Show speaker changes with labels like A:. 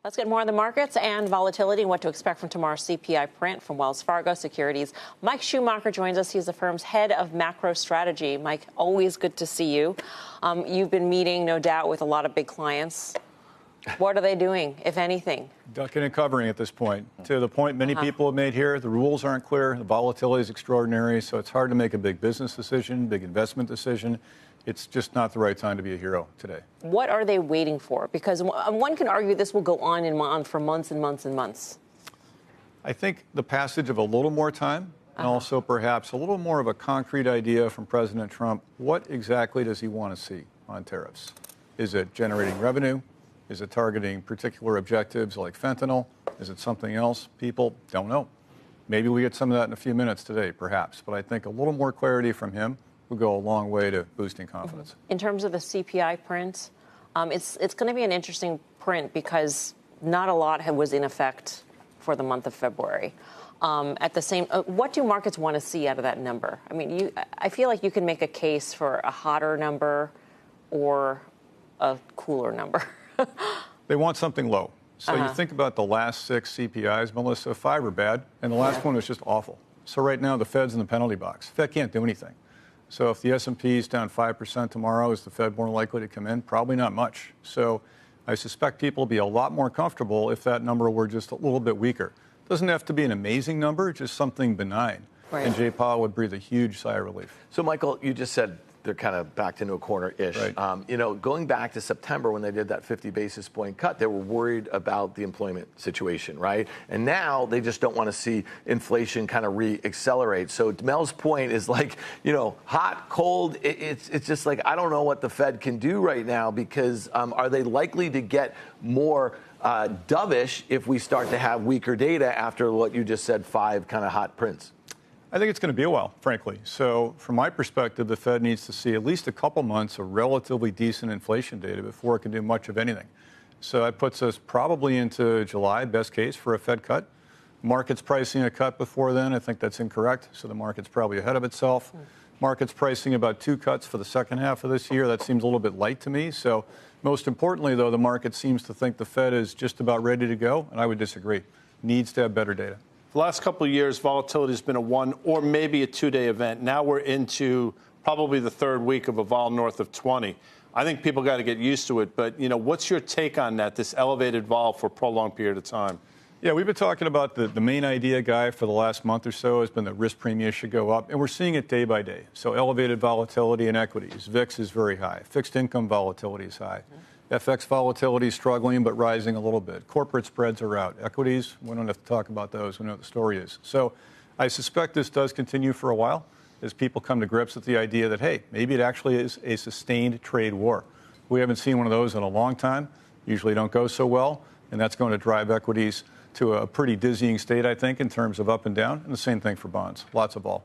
A: Let's get more on the markets and volatility and what to expect from tomorrow's CPI print from Wells Fargo Securities. Mike Schumacher joins us. He's the firm's head of macro strategy. Mike, always good to see you. You've been meeting, no doubt, with a lot of big clients. What are they doing, if anything?
B: Ducking and covering at this point. To the point many people have made here, the rules aren't clear, the volatility is extraordinary, so it's hard to make a big business decision, big investment decision. It's just not the right time to be a hero today.
A: What are they waiting for? Because one can argue this will go on and on for months and months and months.
B: I think the passage of a little more time and also perhaps a little more of a concrete idea from President Trump. What exactly does he want to see on tariffs? Is it generating revenue? Is it targeting particular objectives like fentanyl? Is it something else? People don't know. Maybe we get some of that in a few minutes today, perhaps. But I think a little more clarity from him will go a long way to boosting confidence.
A: In terms of the CPI print, it's going to be an interesting print because not a lot was in effect for the month of February. At the same, what do markets want to see out of that number? I mean, I feel like you can make a case for a hotter number or a cooler number.
B: They want something low. So you think about the last 6 CPIs, Melissa, 5 are bad, and the last one was just awful. So right now, the Fed's in the penalty box. Fed can't do anything. So if the S&P is down 5% tomorrow, is the Fed more likely to come in? Probably not much. So I suspect people will be a lot more comfortable if that number were just a little bit weaker. Doesn't have to be an amazing number, just something benign. Right. And Jay Powell would breathe a huge sigh of relief.
C: So, Michael, you just said they're kind of backed into a corner-ish. Right. Going back to September when they did that 50 basis point cut, they were worried about the employment situation, right? And now they just don't want to see inflation kind of re-accelerate. So Mel's point is like, hot, cold. It's just like, I don't know what the Fed can do right now because are they likely to get more dovish if we start to have weaker data after what you just said, 5 kind of hot prints?
B: I think it's going to be a while, frankly. So from my perspective, the Fed needs to see at least a couple months of relatively decent inflation data before it can do much of anything. So that puts us probably into July, best case, for a Fed cut. Market's pricing a cut before then. I think that's incorrect. So the market's probably ahead of itself. Market's pricing about 2 cuts for the second half of this year. That seems a little bit light to me. So most importantly, though, the market seems to think the Fed is just about ready to go, and I would disagree. Needs to have better data.
D: The last couple of years, volatility has been a 1 or maybe a 2-day event. Now we're into probably the 3rd week of a vol north of 20. I think people got to get used to it. But, what's your take on that, this elevated vol for a prolonged period of time?
B: Yeah, we've been talking about the main idea, Guy, for the last month or so has been that risk premium should go up. And we're seeing it day by day. So elevated volatility in equities. VIX is very high. Fixed income volatility is high. FX volatility is struggling but rising a little bit. Corporate spreads are out. Equities, we don't have to talk about those. We know what the story is. So I suspect this does continue for a while as people come to grips with the idea that, hey, maybe it actually is a sustained trade war. We haven't seen one of those in a long time. Usually don't go so well. And that's going to drive equities to a pretty dizzying state, I think, in terms of up and down. And the same thing for bonds. Lots of vol.